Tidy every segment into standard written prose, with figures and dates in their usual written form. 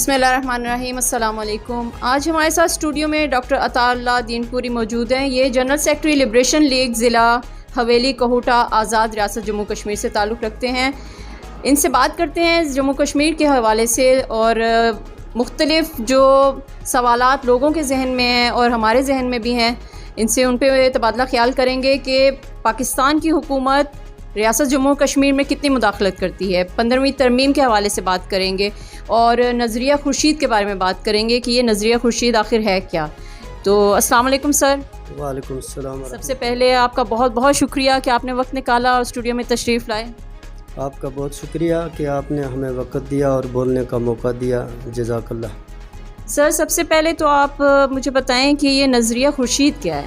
بسم اللہ الرحمن الرحیم، السلام علیکم۔ آج ہمارے ساتھ اسٹوڈیو میں ڈاکٹر عطا اللہ دین پوری موجود ہیں۔ یہ جنرل سیکرٹری لبریشن لیگ ضلع حویلی کوہٹا آزاد ریاست جموں کشمیر سے تعلق رکھتے ہیں۔ ان سے بات کرتے ہیں جموں کشمیر کے حوالے سے اور مختلف جو سوالات لوگوں کے ذہن میں ہیں اور ہمارے ذہن میں بھی ہیں، ان سے ان پہ تبادلہ خیال کریں گے کہ پاکستان کی حکومت ریاست جموں کشمیر میں کتنی مداخلت کرتی ہے۔ 15ویں ترمیم کے حوالے سے بات کریں گے اور نظریہ خورشید کے بارے میں بات کریں گے کہ یہ نظریہ خورشید آخر ہے کیا۔ تو السلام علیکم سر۔ وعلیکم السلام۔ سب سے پہلے آپ کا بہت بہت شکریہ کہ آپ نے وقت نکالا اور اسٹوڈیو میں تشریف لائے۔ آپ کا بہت شکریہ کہ آپ نے ہمیں وقت دیا اور بولنے کا موقع دیا، جزاک اللہ۔ سر سب سے پہلے تو آپ مجھے بتائیں کہ یہ نظریہ خورشید کیا ہے؟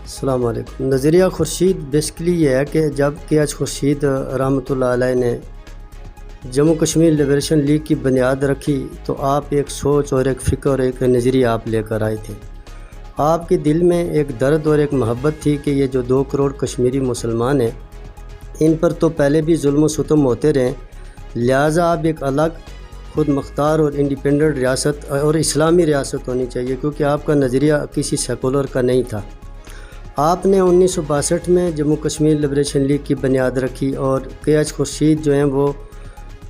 السلام علیکم۔ نظریہ خورشید بیسکلی یہ ہے کہ جب کے ایچ خورشید رحمۃ اللہ علیہ نے جموں کشمیر لبریشن لیگ کی بنیاد رکھی تو آپ ایک سوچ اور ایک فکر اور ایک نظریہ آپ لے کر آئے تھے۔ آپ کے دل میں ایک درد اور ایک محبت تھی کہ یہ جو 2 کروڑ کشمیری مسلمان ہیں، ان پر تو پہلے بھی ظلم و ستم ہوتے رہے، لہٰذا آپ ایک الگ خود مختار اور انڈیپینڈنٹ ریاست اور اسلامی ریاست ہونی چاہیے، کیونکہ آپ کا نظریہ کسی سیکولر کا نہیں تھا۔ آپ نے 1962 میں جموں کشمیر لبریشن لیگ کی بنیاد رکھی اور کے ایچ خورشید جو ہیں وہ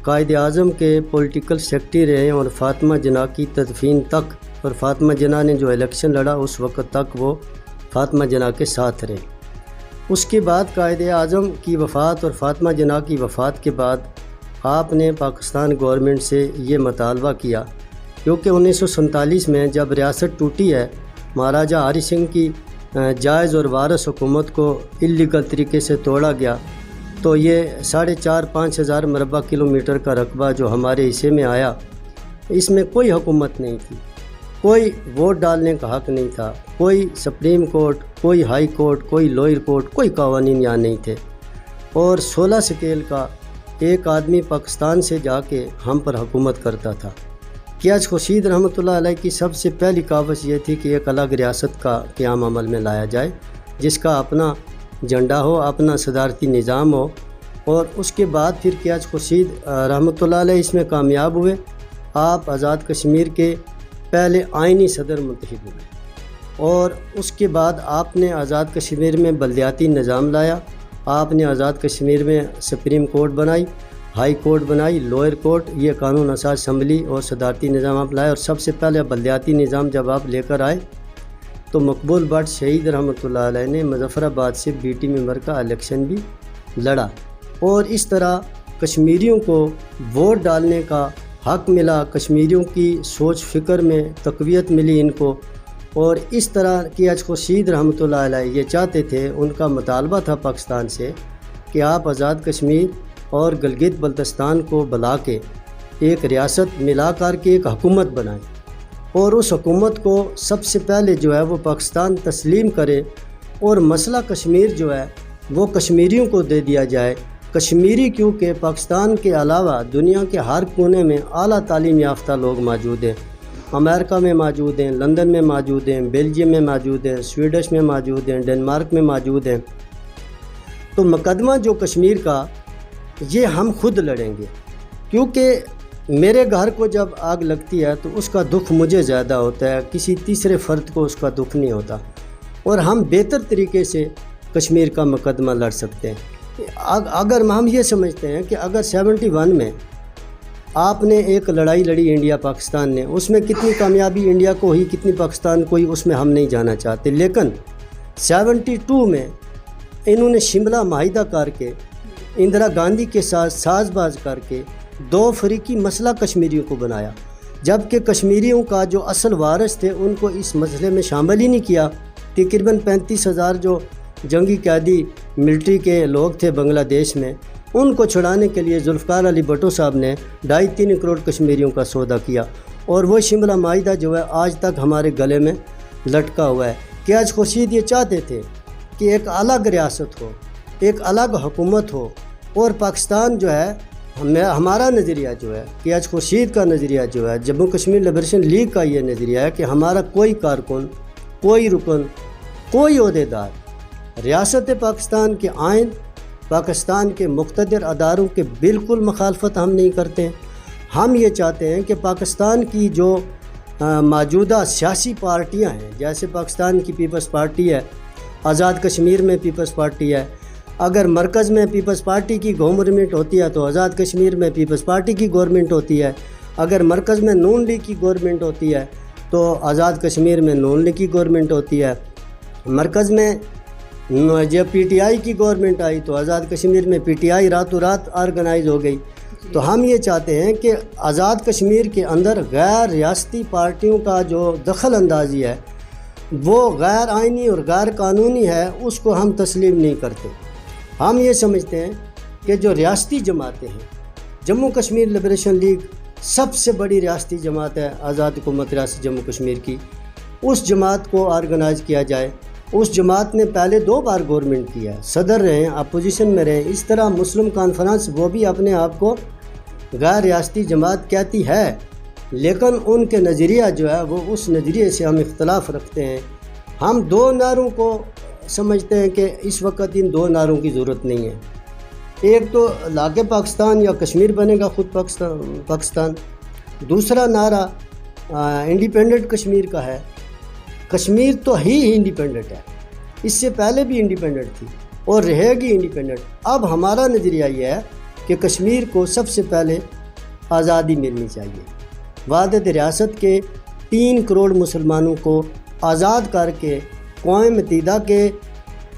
قائد اعظم کے پولیٹیکل سیکرٹری رہے اور فاطمہ جناح کی تدفین تک، اور فاطمہ جناح نے جو الیکشن لڑا اس وقت تک وہ فاطمہ جناح کے ساتھ رہے۔ اس کے بعد قائد اعظم کی وفات اور فاطمہ جناح کی وفات کے بعد آپ نے پاکستان گورنمنٹ سے یہ مطالبہ کیا، کیونکہ 1947 میں جب ریاست ٹوٹی ہے، مہاراجہ ہری سنگھ کی جائز اور وارث حکومت کو اللیگل طریقے سے توڑا گیا، تو یہ 4,500-5 ہزار مربع کلومیٹر کا رقبہ جو ہمارے حصے میں آیا، اس میں کوئی حکومت نہیں تھی، کوئی ووٹ ڈالنے کا حق نہیں تھا، کوئی سپریم کورٹ، کوئی ہائی کورٹ، کوئی لوئر کورٹ، کوئی قوانین یہاں نہیں تھے، اور 16 سکیل کا ایک آدمی پاکستان سے جا کے ہم پر حکومت کرتا تھا۔ کے ایچ خورشید رحمۃ اللہ علیہ کی سب سے پہلی کاوش یہ تھی کہ ایک الگ ریاست کا قیام عمل میں لایا جائے، جس کا اپنا جھنڈا ہو، اپنا صدارتی نظام ہو، اور اس کے بعد پھر کے ایچ خورشید رحمۃ اللہ علیہ اس میں کامیاب ہوئے۔ آپ آزاد کشمیر کے پہلے آئینی صدر منتخب ہوئے، اور اس کے بعد آپ نے آزاد کشمیر میں بلدیاتی نظام لایا، آپ نے آزاد کشمیر میں سپریم کورٹ بنائی، ہائی کورٹ بنائی، لوئر کورٹ، یہ قانون اساس اسمبلی اور صدارتی نظام آپ لائے، اور سب سے پہلے بلدیاتی نظام جب آپ لے کر آئے تو مقبول بٹ شہید رحمۃ اللہ علیہ نے مظفر آباد سے بی ٹی ممبر کا الیکشن بھی لڑا، اور اس طرح کشمیریوں کو ووٹ ڈالنے کا حق ملا، کشمیریوں کی سوچ فکر میں تقویت ملی ان کو، اور اس طرح کے ایچ خورشید رحمۃ اللہ علیہ یہ چاہتے تھے، ان کا مطالبہ تھا پاکستان سے کہ آپ آزاد کشمیر اور گلگت بلتستان کو بلا کے ایک ریاست ملا کر کے ایک حکومت بنائیں، اور اس حکومت کو سب سے پہلے جو ہے وہ پاکستان تسلیم کرے، اور مسئلہ کشمیر جو ہے وہ کشمیریوں کو دے دیا جائے۔ کشمیری کیونکہ پاکستان کے علاوہ دنیا کے ہر کونے میں اعلیٰ تعلیم یافتہ لوگ موجود ہیں، امریکہ میں موجود ہیں، لندن میں موجود ہیں، بیلجیم میں موجود ہیں، سویڈش میں موجود ہیں، ڈنمارک میں موجود ہیں، تو مقدمہ جو کشمیر کا یہ ہم خود لڑیں گے، کیونکہ میرے گھر کو جب آگ لگتی ہے تو اس کا دکھ مجھے زیادہ ہوتا ہے، کسی تیسرے فرد کو اس کا دکھ نہیں ہوتا، اور ہم بہتر طریقے سے کشمیر کا مقدمہ لڑ سکتے ہیں۔ اگر ہم یہ سمجھتے ہیں کہ اگر 71 میں آپ نے ایک لڑائی لڑی انڈیا پاکستان نے، اس میں کتنی کامیابی انڈیا کو ہوئی، کتنی پاکستان کو ہوئی، اس میں ہم نہیں جانا چاہتے، لیکن 72 میں انہوں نے شملہ معاہدہ کر کے اندرا گاندھی کے ساتھ ساز باز کر کے 2 فریقی مسئلہ کشمیریوں کو بنایا، جبکہ کشمیریوں کا جو اصل وارث تھے ان کو اس مسئلے میں شامل ہی نہیں کیا۔ تقریباً 35,000 جو جنگی قیدی ملٹری کے لوگ تھے بنگلہ دیش میں، ان کو چھڑانے کے لیے ذوالفقار علی بھٹو صاحب نے 2.5-3 کروڑ کشمیریوں کا سودا کیا، اور وہ شملہ معاہدہ جو ہے آج تک ہمارے گلے میں لٹکا ہوا ہے۔ کے ایچ خورشید یہ چاہتے تھے کہ ایک الگ ریاست ہو، ایک الگ حکومت ہو، اور پاکستان جو ہے ہمارا نظریہ جو ہے، کے ایچ خورشید کا نظریہ جو ہے، جموں کشمیر لبریشن لیگ کا یہ نظریہ ہے کہ ہمارا کوئی کارکن، کوئی رکن، کوئی عہدیدار ریاست پاکستان کے آئین، پاکستان کے مقتدر اداروں کے بالکل مخالفت ہم نہیں کرتے ہیں۔ ہم یہ چاہتے ہیں کہ پاکستان کی جو موجودہ سیاسی پارٹیاں ہیں، جیسے پاکستان کی پیپلز پارٹی ہے، آزاد کشمیر میں پیپلز پارٹی ہے، اگر مرکز میں پیپلز پارٹی کی گورنمنٹ ہوتی ہے تو آزاد کشمیر میں پیپلز پارٹی کی گورنمنٹ ہوتی ہے، اگر مرکز میں نون لیگ کی گورنمنٹ ہوتی ہے تو آزاد کشمیر میں نون لیگ کی گورنمنٹ ہوتی ہے، مرکز میں جب پی ٹی آئی کی گورنمنٹ آئی تو آزاد کشمیر میں پی ٹی آئی راتوں رات آرگنائز ہو گئی۔ تو ہم یہ چاہتے ہیں کہ آزاد کشمیر کے اندر غیر ریاستی پارٹیوں کا جو دخل اندازی ہے وہ غیر آئینی اور غیر قانونی ہے، اس کو ہم تسلیم نہیں کرتے۔ ہم یہ سمجھتے ہیں کہ جو ریاستی جماعتیں ہیں، جموں کشمیر لبریشن لیگ سب سے بڑی ریاستی جماعت ہے آزاد حکومت ریاست جموں کشمیر کی، اس جماعت کو آرگنائز کیا جائے۔ اس جماعت نے پہلے 2 بار گورنمنٹ کیا ہے، صدر رہے، اپوزیشن میں رہے۔ اس طرح مسلم کانفرنس وہ بھی اپنے آپ کو غیر ریاستی جماعت کہتی ہے، لیکن ان کے نظریہ جو ہے وہ اس نظریے سے ہم اختلاف رکھتے ہیں۔ ہم 2 نعروں کو سمجھتے ہیں کہ اس وقت ان 2 نعروں کی ضرورت نہیں ہے۔ ایک تو لاگ پاکستان یا کشمیر بنے گا خود پاکستان، دوسرا نعرہ انڈیپینڈنٹ کشمیر کا ہے۔ کشمیر تو ہی انڈیپینڈنٹ ہے، اس سے پہلے بھی انڈیپینڈنٹ تھی اور رہے گی انڈیپینڈنٹ۔ اب ہمارا نظریہ یہ ہے کہ کشمیر کو سب سے پہلے آزادی ملنی چاہیے، وحدت ریاست کے 3 کروڑ مسلمانوں کو آزاد کر کے اقوام متحدہ کے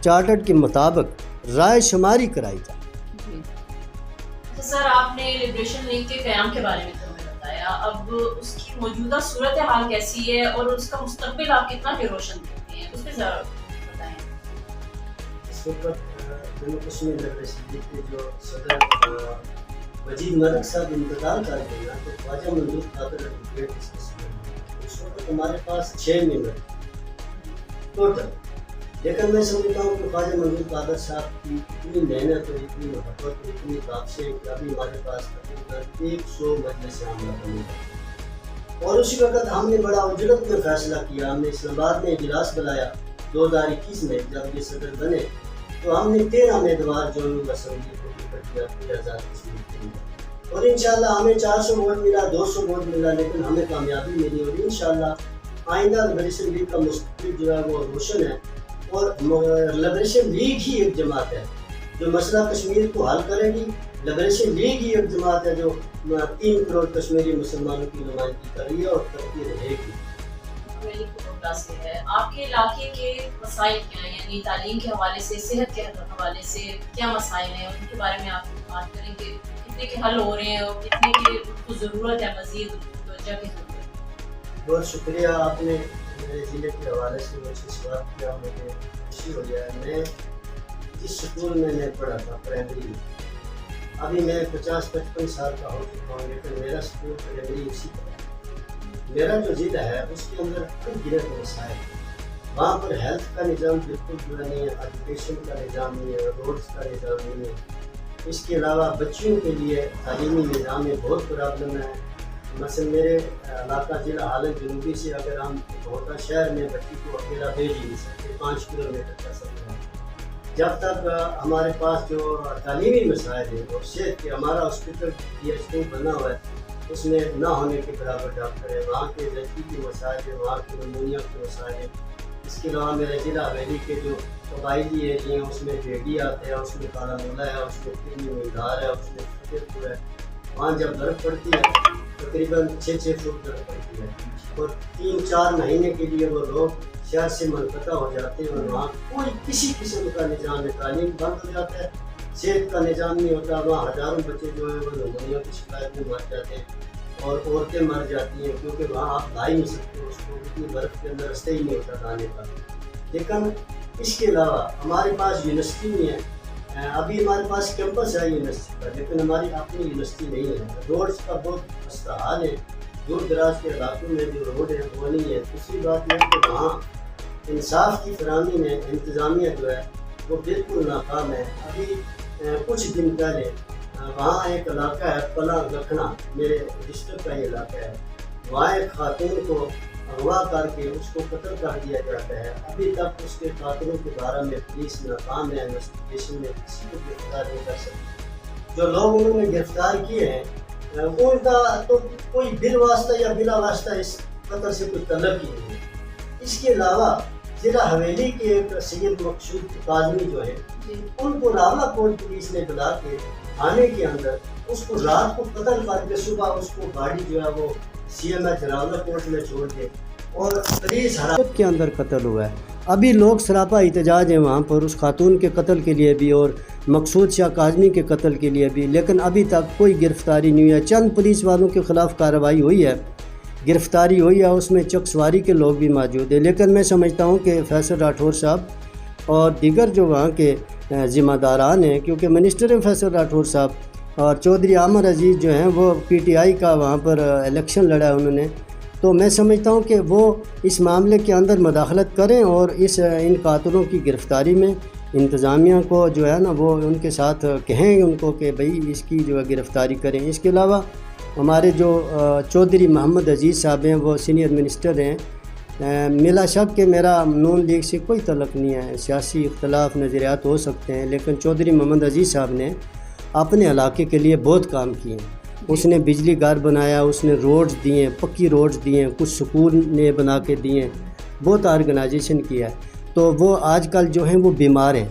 چارٹر کے مطابق رائے شماری کرائی جائے۔ سر، آپ نے لبریشن لیگ کے قیام کے بارے میں ہمیں بتایا، اب اس کی موجودہ صورتحال کیسی ہے اور اس کا مستقبل آپ کتنا روشن دیکھتے ہیں، اس پہ ذرا بتائیں۔ اس وقت جموں کشمیر لبریشن لیگ کے جو صدر وجید ملک صاحب انتقال کر گئے نا، تو خواجہ منظور قادر ایڈوکیٹ اس وقت ہمارے پاس 6 ممبر ٹوٹل، لیکن میں سمجھتا ہوں کہ خواجہ منظور قادر صاحب کی اتنی محنت اور اتنی محبت اور اتنی کاوشیں کہ ابھی ہمارے پاس تقریباً 100 مجلس عاملہ بنی ہے۔ اور اسی وقت ہم نے بڑا اجرت میں فیصلہ کیا، ہم نے اسلام آباد میں اجلاس بلایا 2021 میں، جب یہ صدر بنے تو ہم نے 13 امیدوار جو اسمبلی کو ٹکٹ دیا پورے آزاد کشمیر کے لیے، اور انشاءاللہ ہمیں 400 ووٹ ملا، 200 ووٹ ملا، لیکن ہمیں کامیابی ملی، اور انشاءاللہ آئندہ لبریشن لیگ کا مستقبل جو ہے وہ روشن ہے۔ اور لبریشن لیگ ہی ایک جماعت ہے جو مسئلہ کشمیر کو حل کرے گی، لبریشن لیگ ہی ایک جماعت ہے جو 3 کروڑ کشمیری مسلمانوں کی نمائندگی کر رہی ہے اور کرتی رہے گی۔ آپ کے علاقے کے مسائل کیا ہیں، یعنی تعلیم کے حوالے سے، صحت کے حوالے سے کیا مسائل ہیں، ان کے بارے میں آپ بات کریں کہ کتنے کے حل ہو رہے ہیں اور کتنے کی ضرورت ہے، مزید توجہ کی ضرورت ہے؟ بہت شکریہ، آپ نے میرے ضلع کے حوالے سے مجھ سے سوال کیا، مجھے خوشی ہو جائے۔ میں جس اسکول میں نے پڑھا تھا پرائمری میں، ابھی میں 50-55 سال کا ہو چکا ہوں، لیکن میرا اسکول پرائمری اسی طرح ہے۔ میرا جو ضلع ہے اس کے اندر ان گنت مسائل ہیں، وہاں پر ہیلتھ کا نظام بالکل پورا نہیں ہے، ایجوکیشن کا نظام نہیں ہے، روڈس کا نظام نہیں ہے۔ اس کے علاوہ بچیوں کے لیے تعلیمی نظام میں بہت پرابلم ہے۔ مثلا میرے علاقہ ضلع حالن جنوبی سے اگر ہم ہوتا شہر میں بچی کو اکیلا بھیج ہی نہیں سکتے، 5 کلومیٹر کا سفر ہے۔ جب تک ہمارے پاس جو تعلیمی مسائل ہیں اور صحت کے، ہمارا ہاسپٹل PHO بنا ہوا ہے، اس میں نہ ہونے کے برابر ڈاکٹر ہے، وہاں کے لڑکی کے مسائل ہیں، وہاں کے نمونیا کے مسائل ہیں۔ اس کے علاوہ میرے ضلع حویلی کے جو قبائلی ایریے ہیں اس میں بیڈی آتے ہیں، اس میں کالا مولا ہے، اس میں تین مزدار ہے، اس میں فتح پور ہے۔ وہاں جب برف پڑتی ہے تقریباً 6 فٹ برف پڑتی ہے، اور 3-4 مہینے کے لیے وہ لوگ شہر سے منقطع ہو جاتے ہیں، اور وہاں کوئی کسی قسم کا نظام ہے، تعلیم بند ہو جاتا ہے، صحت کا نظام نہیں ہوتا، وہاں ہزاروں بچے جو ہیں وہ نمونیا کی شکایت میں مر جاتے ہیں، اور عورتیں مر جاتی ہیں، کیونکہ وہاں آپ لا ہی نہیں سکتے اس کو، اتنی برف کے اندر راستے ہی نہیں ہوتا لانے کا۔ لیکن اس کے علاوہ ہمارے پاس یونیورسٹی نہیں ہے، ابھی ہمارے پاس کیمپس ہے یونیورسٹی کا، لیکن ہماری اپنی یونیورسٹی نہیں ہے۔ روڈس کا بہت خستہ حال ہے، دور دراز کے علاقوں میں جو روڈ ہے وہ نہیں ہے۔ دوسری بات یہ کہ وہاں انصاف کی فراہمی میں انتظامیہ جو ہے وہ بالکل ناکام ہے۔ ابھی کچھ دن پہلے وہاں ایک علاقہ ہے پلا گکھنا، میرے ڈسٹرکٹ کا یہ علاقہ ہے، وہاں ایک خاتون کو اغوا کر کے اس کو قتل کر دیا جاتا ہے۔ ابھی تک اس کے قاتلوں کے بارے میں پولیس ناکام ہے، انویسٹیگیشن میں کسی کو گرفتار نہیں کر سکتی۔ جو لوگ انہوں نے گرفتار کیے ہیں ان کا تو کوئی بل واسطہ یا بلا واسطہ اس قتل سے کوئی تعلق ہی نہیں ہے۔ اس کے علاوہ ضلع حویلی کے ایک سید مقصود کاظمی جو ہے ان کو راولہ کوٹ پولیس نے بلا کے تھانے کے اندر اس کو رات کو قتل کر کے صبح اس کو گاڑی جو ہے وہ سی ایم ایچ راولہ کوٹ میں چھوڑ کے اور پولیس حراست کے اندر قتل ہوا ہے۔ ابھی لوگ سراپا احتجاج ہیں وہاں پر اس خاتون کے قتل کے لیے بھی اور مقصود شاہ کاظمی کے قتل کے لیے بھی، لیکن ابھی تک کوئی گرفتاری نہیں ہوئی ہے۔ چند پولیس والوں کے خلاف کارروائی ہوئی ہے، گرفتاری ہوئی ہے، اس میں چک سواری کے لوگ بھی موجود ہیں، لیکن میں سمجھتا ہوں کہ فیصل راٹھور صاحب اور دیگر جو وہاں کے ذمہ داران ہیں، کیونکہ منسٹر ہیں فیصل راٹھور صاحب اور چودھری عامر عزیز جو ہیں وہ پی ٹی آئی کا وہاں پر الیکشن لڑا ہے انہوں نے، تو میں سمجھتا ہوں کہ وہ اس معاملے کے اندر مداخلت کریں اور ان قاتلوں کی گرفتاری میں انتظامیہ کو جو ہے نا وہ ان کے ساتھ کہیں ان کو کہ بھئی اس کی جو ہے گرفتاری کریں۔ اس کے علاوہ ہمارے جو چودھری محمد عزیز صاحب ہیں وہ سینئر منسٹر ہیں، ملا شک کہ میرا نون لیگ سے کوئی تعلق نہیں ہے، سیاسی اختلاف نظریات ہو سکتے ہیں، لیکن چودھری محمد عزیز صاحب نے اپنے علاقے کے لیے بہت کام کیے ہیں۔ اس نے بجلی گھر بنایا، اس نے روڈز دیے، پکی روڈز دیے، کچھ سکول نے بنا کے دیے، بہت آرگنائزیشن کیا ہے، تو وہ آج کل جو ہیں وہ بیمار ہیں۔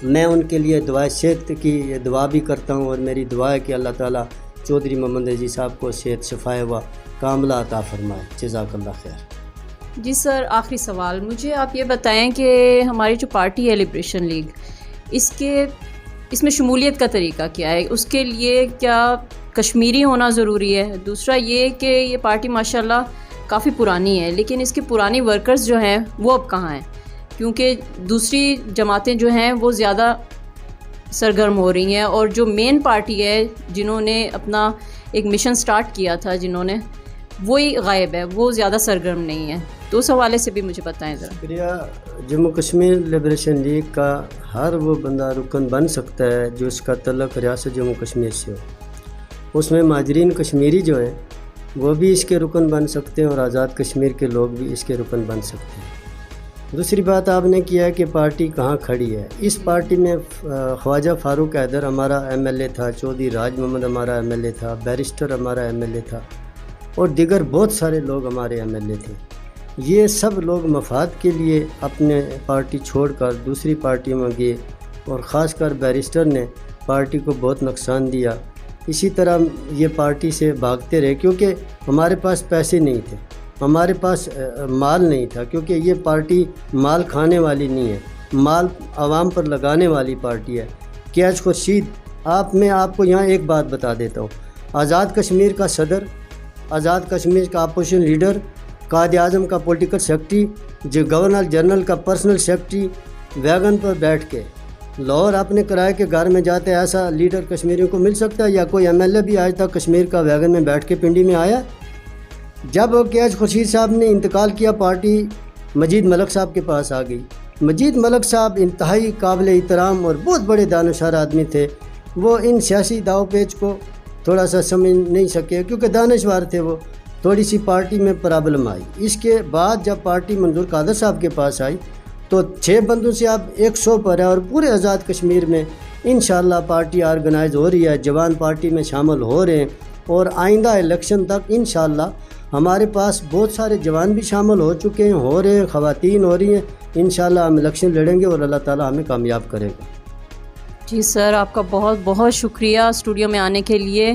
میں ان کے لیے دعائے صحت کی دعا بھی کرتا ہوں اور میری دعا ہے کہ اللہ تعالیٰ چودھری محمد عزیز صاحب کو صحت شفائے و کاملہ عطا فرمائے۔ جزاک اللہ خیر۔ جی سر، آخری سوال مجھے آپ یہ بتائیں کہ ہماری جو پارٹی ہے لبریشن لیگ، اس میں شمولیت کا طریقہ کیا ہے؟ اس کے لیے کیا کشمیری ہونا ضروری ہے؟ دوسرا یہ کہ یہ پارٹی ماشاءاللہ کافی پرانی ہے، لیکن اس کے پرانی ورکرز جو ہیں وہ اب کہاں ہیں؟ کیونکہ دوسری جماعتیں جو ہیں وہ زیادہ سرگرم ہو رہی ہیں، اور جو مین پارٹی ہے جنہوں نے اپنا ایک مشن سٹارٹ کیا تھا جنہوں نے، وہی غائب ہے، وہ زیادہ سرگرم نہیں ہے۔ تو اس حوالے سے بھی مجھے بتائیں ذرا۔ شکریہ۔ جموں کشمیر لبریشن لیگ کا ہر وہ بندہ رکن بن سکتا ہے جو اس کا تعلق ریاست جموں کشمیر سے ہو۔ اس میں مہاجرین کشمیری جو ہیں وہ بھی اس کے رکن بن سکتے ہیں اور آزاد کشمیر کے لوگ بھی اس کے رکن بن سکتے ہیں۔ دوسری بات آپ نے کیا ہے کہ پارٹی کہاں کھڑی ہے۔ اس پارٹی میں خواجہ فاروق حیدر ہمارا ایم ایل اے تھا، چودھری راج محمد ہمارا ایم ایل اے تھا، بیرسٹر ہمارا ایم ایل اے تھا، اور دیگر بہت سارے لوگ ہمارے ایم ایل اے تھے۔ یہ سب لوگ مفاد کے لیے اپنے پارٹی چھوڑ کر دوسری پارٹیوں میں گئے، اور خاص کر بیرسٹر نے پارٹی کو بہت نقصان دیا۔ اسی طرح یہ پارٹی سے بھاگتے رہے کیونکہ ہمارے پاس پیسے نہیں تھے، ہمارے پاس مال نہیں تھا، کیونکہ یہ پارٹی مال کھانے والی نہیں ہے، مال عوام پر لگانے والی پارٹی ہے۔ KH خورشید، میں آپ کو یہاں ایک بات بتا دیتا ہوں، آزاد کشمیر کا صدر، آزاد کشمیر کا اپوزیشن لیڈر، قائد اعظم کا پولیٹیکل سیکرٹری، جو گورنر جنرل کا پرسنل سیکرٹری، ویگن پر بیٹھ کے لاہور اپنے کرائے کے گھر میں جاتے، ایسا لیڈر کشمیریوں کو مل سکتا ہے؟ یا کوئی ایم ایل اے بھی آج تک کشمیر کا ویگن میں بیٹھ کے پنڈی میں آیا؟ جب KH خورشید صاحب نے انتقال کیا، پارٹی مجید ملک صاحب کے پاس آ گئی۔ مجید ملک صاحب انتہائی قابل احترام اور بہت بڑے دانشور آدمی تھے، وہ ان سیاسی داؤ پیچ کو تھوڑا سا سمجھ نہیں سکے کیونکہ دانشور تھے، وہ تھوڑی سی پارٹی میں پرابلم آئی۔ اس کے بعد جب پارٹی منظور قادر صاحب کے پاس آئی تو 6 بندوں سے اب 100 پر ہے، اور پورے آزاد کشمیر میں انشاءاللہ پارٹی آرگنائز ہو رہی ہے، جوان پارٹی میں شامل ہو رہے ہیں، اور آئندہ الیکشن تک انشاءاللہ ہمارے پاس بہت سارے جوان بھی شامل ہو چکے ہیں، ہو رہے ہیں، خواتین ہو رہی ہیں۔ انشاءاللہ ہم الیکشن لڑیں گے اور اللہ تعالیٰ ہمیں کامیاب کرے گا۔ جی سر، آپ کا بہت بہت شکریہ اسٹوڈیو میں آنے کے لیے۔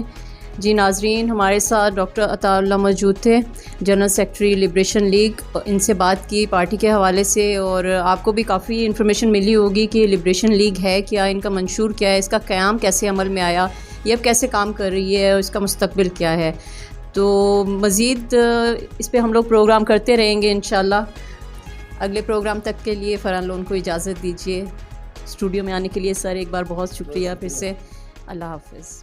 جی ناظرین، ہمارے ساتھ ڈاکٹر عطا اللہ موجود تھے، جنرل سیکرٹری لبریشن لیگ۔ ان سے بات کی پارٹی کے حوالے سے، اور آپ کو بھی کافی انفارمیشن ملی ہوگی کہ لبریشن لیگ ہے کیا، ان کا منشور کیا ہے، اس کا قیام کیسے عمل میں آیا، یہ اب کیسے کام کر رہی ہے، اور اس کا مستقبل کیا ہے۔ تو مزید اس پہ ہم لوگ پروگرام کرتے رہیں گے انشاءاللہ۔ اگلے پروگرام تک کے لیے فرحان لون کو اجازت دیجیے۔ اسٹوڈیو میں آنے کے لیے سر ایک بار بہت شکریہ پھر سے۔ اللہ حافظ۔